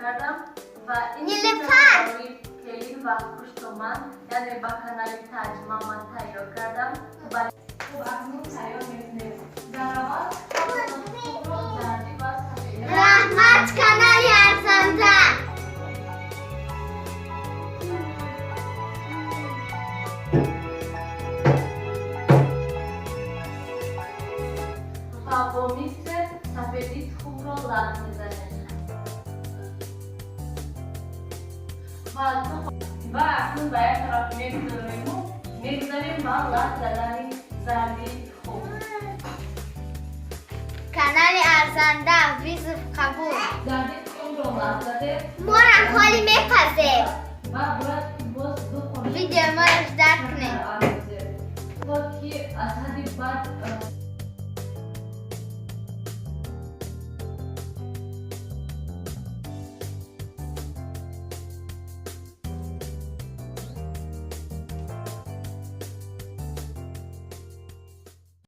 کردم و این نیلوفر کلین و پشتومن یعنی با کانال ترجمه من تهیه کردم خوب اکنون تهیه میکنیم ضربات زردی و سفید رحمت کانال ارزنده و با میسر سفیدی خوب رو لط میزنیم و اکنون به یک طرف میگذاریم با لط زدن زردی خوب کانال ارزنده ویزف قبول زردی خوب رو لط زده مورم خالی میپزه و باید باز دو خورده ویدیو ما رو درک کنید با که از حدی بعد